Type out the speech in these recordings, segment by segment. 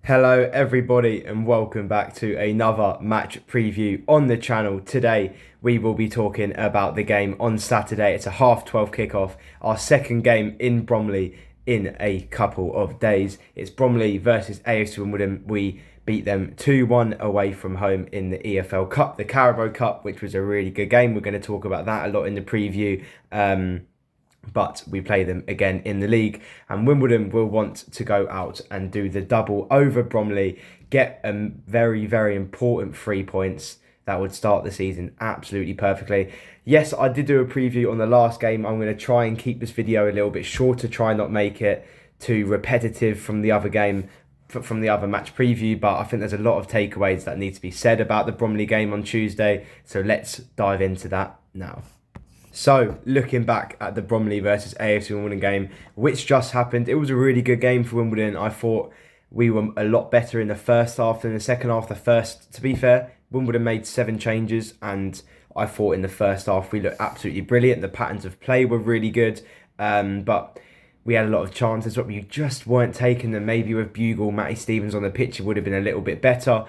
Hello everybody and welcome back to another match preview on the channel. Today we will be talking about the game on Saturday. It's a 12:30 kickoff, our second game in Bromley in a couple of days. It's Bromley versus AFC Wimbledon. We beat them 2-1 away from home in the EFL Cup, the Carabao Cup, which was a really good game. We're going to talk about that a lot in the preview. But we play them again in the league, and Wimbledon will want to go out and do the double over Bromley, get very, very important 3 points that would start the season absolutely perfectly. Yes, I did do a preview on the last game. I'm going to try and keep this video a little bit shorter, try not make it too repetitive from the other game, from the other match preview, but I think there's a lot of takeaways that need to be said about the Bromley game on Tuesday, so let's dive into that now. So, looking back at the Bromley versus AFC Wimbledon game, which just happened, it was a really good game for Wimbledon. I thought we were a lot better in the first half than the second half. To be fair, Wimbledon made 7 changes, and I thought in the first half we looked absolutely brilliant. The patterns of play were really good, but we had a lot of chances, but we just weren't taking them. Maybe with Bugle, Matty Stevens on the pitch, it would have been a little bit better.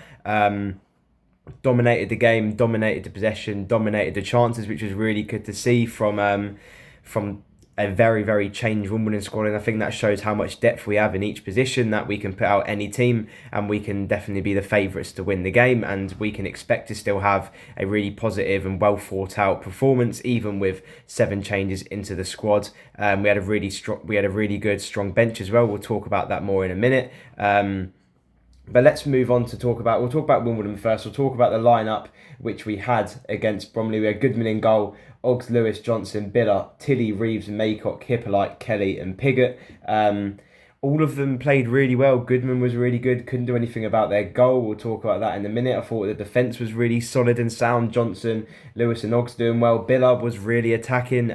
Dominated the game, dominated the possession, dominated the chances, which was really good to see from a very, very changed Wimbledon squad. And I think that shows how much depth we have in each position, that we can put out any team and we can definitely be the favourites to win the game, and we can expect to still have a really positive and well thought out performance even with 7 changes into the squad. We had a really good strong bench as well. We'll talk about that more in a minute. But let's move on to we'll talk about Wimbledon first. We'll talk about the lineup which we had against Bromley. We had Goodman in goal, Oggs, Lewis, Johnson, Biller, Tilly, Reeves, Maycock, Hippolyte, Kelly and Pigott. All of them played really well. Goodman was really good, couldn't do anything about their goal. We'll talk about that in a minute. I thought the defence was really solid and sound. Johnson, Lewis and Oggs doing well. Biller was really attacking.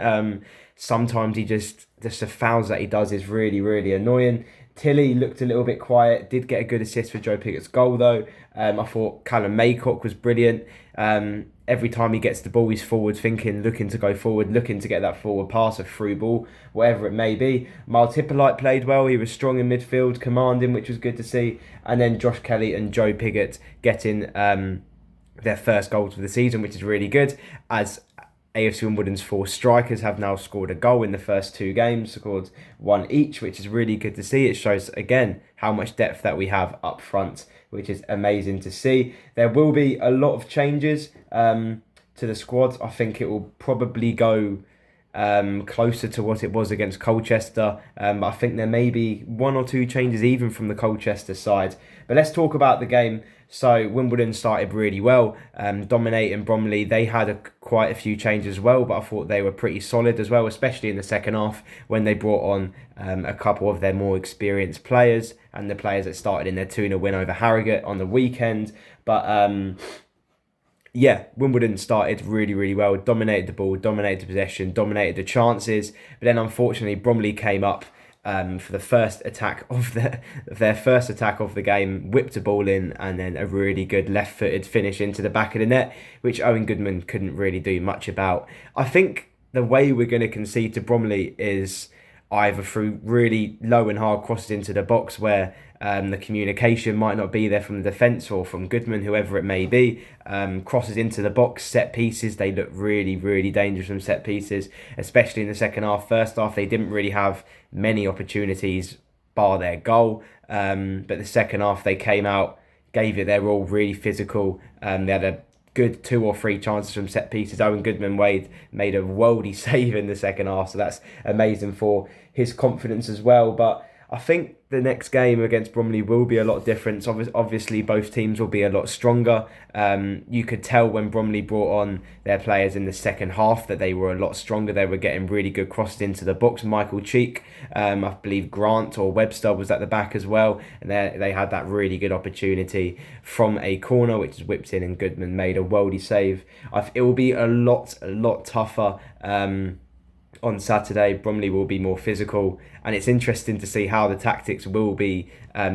Sometimes the fouls that he does is really, really annoying. Tilly looked a little bit quiet, did get a good assist for Joe Pigott's goal though. I thought Callum Maycock was brilliant. Every time he gets the ball, he's forward thinking, looking to go forward, looking to get that forward pass, a through ball, whatever it may be. Miles Hippolyte played well. He was strong in midfield, commanding, which was good to see. And then Josh Kelly and Joe Pigott getting their first goals of the season, which is really good, as AFC Wimbledon's 4 strikers have now scored a goal in the first 2 games, scored 1 each, which is really good to see. It shows, again, how much depth that we have up front, which is amazing to see. There will be a lot of changes to the squad. I think it will probably go closer to what it was against Colchester. I think there may be 1 or 2 changes even from the Colchester side. But let's talk about the game. So Wimbledon started really well, dominating Bromley. They had quite a few changes as well, but I thought they were pretty solid as well, especially in the second half when they brought on a couple of their more experienced players and the players that started in their 2-0 win over Harrogate on the weekend. But yeah, Wimbledon started really, really well, dominated the ball, dominated the possession, dominated the chances. But then unfortunately, Bromley came up for the first attack of their first attack of the game, whipped a ball in, and then a really good left-footed finish into the back of the net, which Owen Goodman couldn't really do much about. I think the way we're going to concede to Bromley is either through really low and hard crosses into the box where the communication might not be there from the defence or from Goodman, whoever it may be. Crosses into the box, set pieces, they look really, really dangerous from set pieces, especially in the second half. First half, they didn't really have many opportunities bar their goal. But the second half, they came out, gave it their all, really physical. They had a good 2 or 3 chances from set pieces. Owen Goodman made a worldy save in the second half, so that's amazing for his confidence as well. But I think the next game against Bromley will be a lot different. Obviously, both teams will be a lot stronger. You could tell when Bromley brought on their players in the second half that they were a lot stronger. They were getting really good crosses into the box. Michael Cheek, I believe Grant or Webster was at the back as well. And they had that really good opportunity from a corner, which is whipped in, and Goodman made a worldy save. It will be a lot tougher on Saturday. Bromley will be more physical, and it's interesting to see how the tactics will be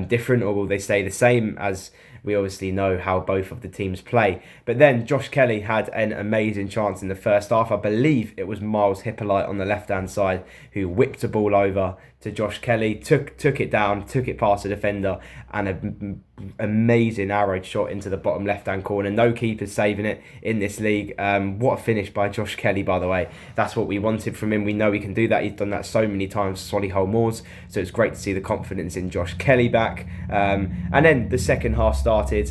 different, or will they stay the same, as we obviously know how both of the teams play. But then Josh Kelly had an amazing chance in the first half. I believe it was Miles Hippolyte on the left-hand side who whipped the ball over to Josh Kelly, took it down, took it past the defender, and an amazing arrowed shot into the bottom left-hand corner. No keepers saving it in this league. What a finish by Josh Kelly, by the way. That's what we wanted from him. We know he can do that. He's done that so many times for Solihull Moors, so it's great to see the confidence in Josh Kelly back. And then the second half started.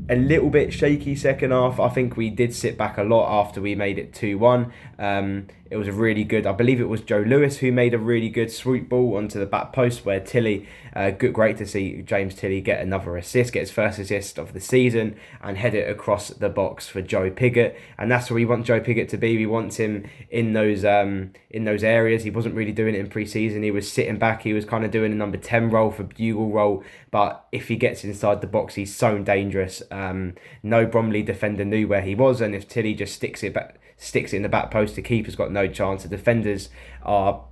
A little bit shaky second half. I think we did sit back a lot after we made it 2-1. It was a really good, I believe it was Joe Lewis who made a really good swoop ball onto the back post where Tilly, great to see James Tilly get another assist, get his first assist of the season, and head it across the box for Joe Pigott. And that's where we want Joe Pigott to be. We want him in those areas. He wasn't really doing it in pre-season. He was sitting back. He was kind of doing a number 10 role for Bugle role. But if he gets inside the box, he's so dangerous. No Bromley defender knew where he was, and if Tilly just sticks it in the back post, the keeper's got no chance. The defenders are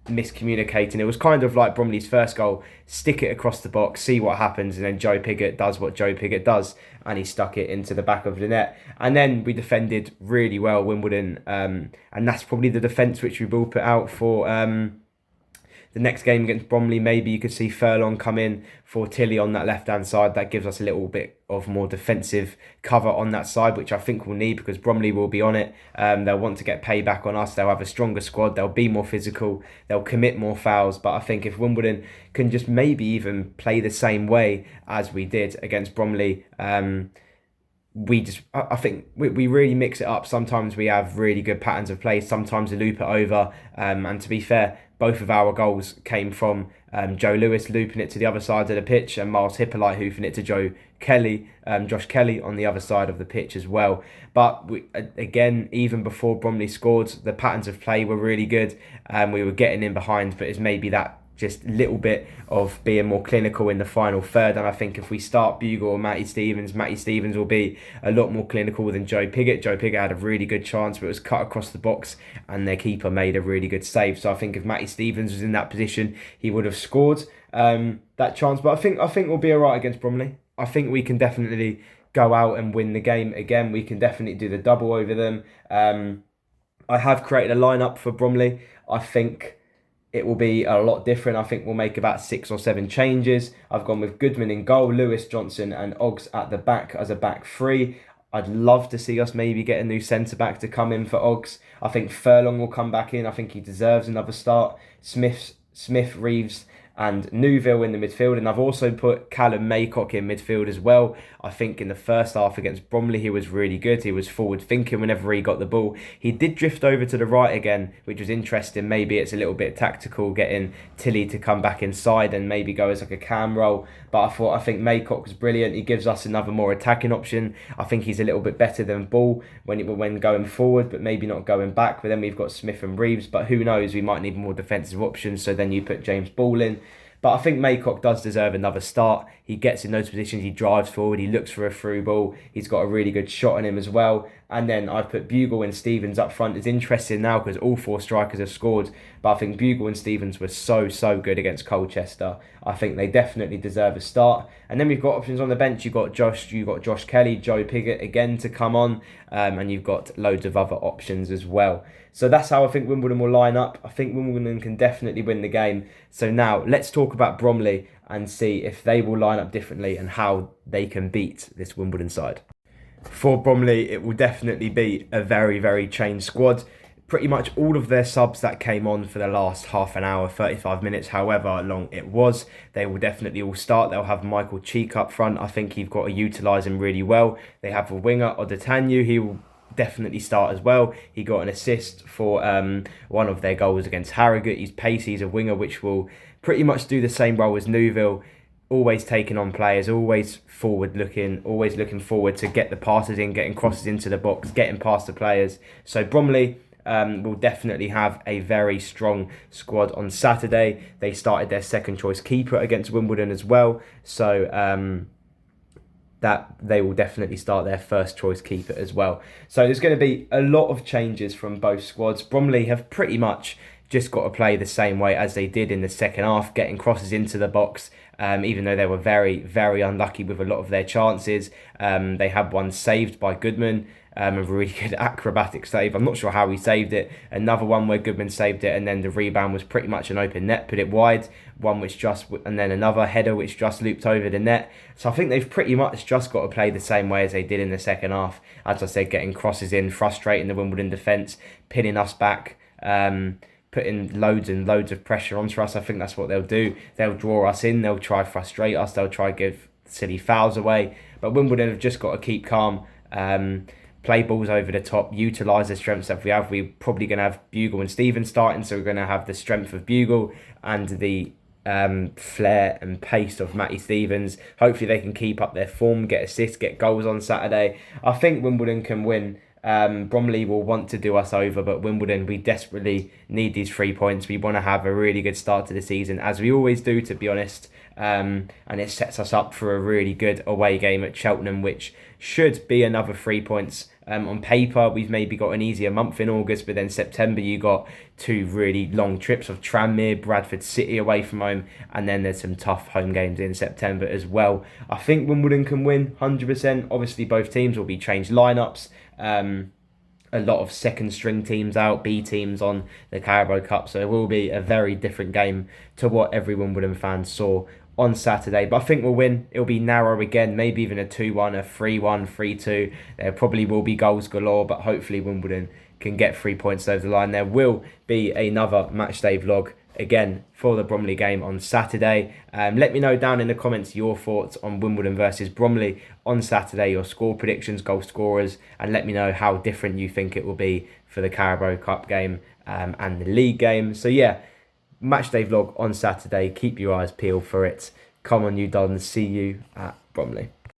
miscommunicating. It was kind of like Bromley's first goal: stick it across the box, see what happens, and then Joe Pigott does what Joe Pigott does, and he stuck it into the back of the net. And then we defended really well, Wimbledon, and that's probably the defence which we will put out for the next game against Bromley. Maybe you could see Furlong come in for Tilly on that left-hand side. That gives us a little bit of more defensive cover on that side, which I think we'll need because Bromley will be on it. They'll want to get payback on us. They'll have a stronger squad. They'll be more physical. They'll commit more fouls. But I think if Wimbledon can just maybe even play the same way as we did against Bromley, I think we really mix it up. Sometimes we have really good patterns of play. Sometimes we loop it over. And to be fair, both of our goals came from Joe Lewis looping it to the other side of the pitch and Miles Hippolyte hoofing it to Josh Kelly on the other side of the pitch as well. But again, even before Bromley scored, the patterns of play were really good. We were getting in behind, but it's maybe that just a little bit of being more clinical in the final third. And I think if we start Bugle or Matty Stevens will be a lot more clinical than Joe Pigott. Joe Pigott had a really good chance, but it was cut across the box and their keeper made a really good save. So I think if Matty Stevens was in that position, he would have scored that chance. But I think we'll be all right against Bromley. I think we can definitely go out and win the game again. We can definitely do the double over them. I have created a lineup for Bromley. I think it will be a lot different. I think we'll make about 6 or 7 changes. I've gone with Goodman in goal, Lewis, Johnson and Oggs at the back as a back three. I'd love to see us maybe get a new centre-back to come in for Oggs. I think Furlong will come back in. I think he deserves another start. Smith, Reeves and Newville in the midfield. And I've also put Callum Maycock in midfield as well. I think in the first half against Bromley, he was really good. He was forward thinking whenever he got the ball. He did drift over to the right again, which was interesting. Maybe it's a little bit tactical, getting Tilly to come back inside and maybe go as like a cam role. But I think Maycock was brilliant. He gives us another more attacking option. I think he's a little bit better than Ball when going forward, but maybe not going back. But then we've got Smith and Reeves. But who knows? We might need more defensive options. So then you put James Ball in. But I think Maycock does deserve another start. He gets in those positions, he drives forward, he looks for a through ball. He's got a really good shot on him as well. And then I've put Bugle and Stevens up front. It's interesting now because all 4 strikers have scored. But I think Bugle and Stevens were so good against Colchester. I think they definitely deserve a start. And then we've got options on the bench. You've got Josh Kelly, Joe Pigott again to come on. And you've got loads of other options as well. So that's how I think Wimbledon will line up. I think Wimbledon can definitely win the game. So now let's talk about Bromley and see if they will line up differently and how they can beat this Wimbledon side. For Bromley, it will definitely be a very changed squad. Pretty much all of their subs that came on for the last half an hour, 35 minutes, however long it was, they will definitely all start. They'll have Michael Cheek up front. I think you've got to utilise him really well. They have a winger, Odetanyu. He will definitely start as well. He got an assist for one of their goals against Harrogate. He's pacey, he's a winger which will pretty much do the same role as Newville, always taking on players, always forward looking, always looking forward to get the passes in, getting crosses into the box, getting past the players. So Bromley will definitely have a very strong squad on Saturday. They started their second choice keeper against Wimbledon as well. So that they will definitely start their first choice keeper as well. So there's going to be a lot of changes from both squads. Bromley have pretty much just got to play the same way as they did in the second half, getting crosses into the box even though they were very, very unlucky with a lot of their chances. They had one saved by Goodman, a really good acrobatic save. I'm not sure how he saved it. Another one where Goodman saved it, and then the rebound was pretty much an open net, put it wide. One which just, and then another header which just looped over the net. So I think they've pretty much just got to play the same way as they did in the second half. As I said, getting crosses in, frustrating the Wimbledon defence, pinning us back. Putting loads and loads of pressure onto us. I think that's what they'll do. They'll draw us in. They'll try frustrate us. They'll try give silly fouls away. But Wimbledon have just got to keep calm. Play balls over the top. Utilise the strengths that we have. We're probably going to have Bugle and Stevens starting. So we're going to have the strength of Bugle and the flair and pace of Matty Stevens. Hopefully they can keep up their form, get assists, get goals on Saturday. I think Wimbledon can win. Bromley will want to do us over, but Wimbledon, we desperately need these 3 points. We want to have a really good start to the season, as we always do, to be honest. And it sets us up for a really good away game at Cheltenham, which should be another 3 points. On paper, we've maybe got an easier month in August, but then September you got 2 really long trips of Tranmere, Bradford City away from home, and then there's some tough home games in September as well. I think Wimbledon can win 100%. Obviously, both teams will be changed lineups. A lot of second string teams out, B teams on the Carabao Cup, so it will be a very different game to what every Wimbledon fan saw on Saturday. But I think we'll win. It'll be narrow again, maybe even a 2-1, a 3-1, 3-2. There probably will be goals galore, but hopefully Wimbledon can get 3 points over the line. There will be another matchday vlog again for the Bromley game on Saturday. Let me know down in the comments your thoughts on Wimbledon versus Bromley on Saturday, your score predictions, goal scorers, and let me know how different you think it will be for the Carabao Cup game and the league game. So yeah, matchday vlog on Saturday. Keep your eyes peeled for it. Come on, you Dons. See you at Bromley.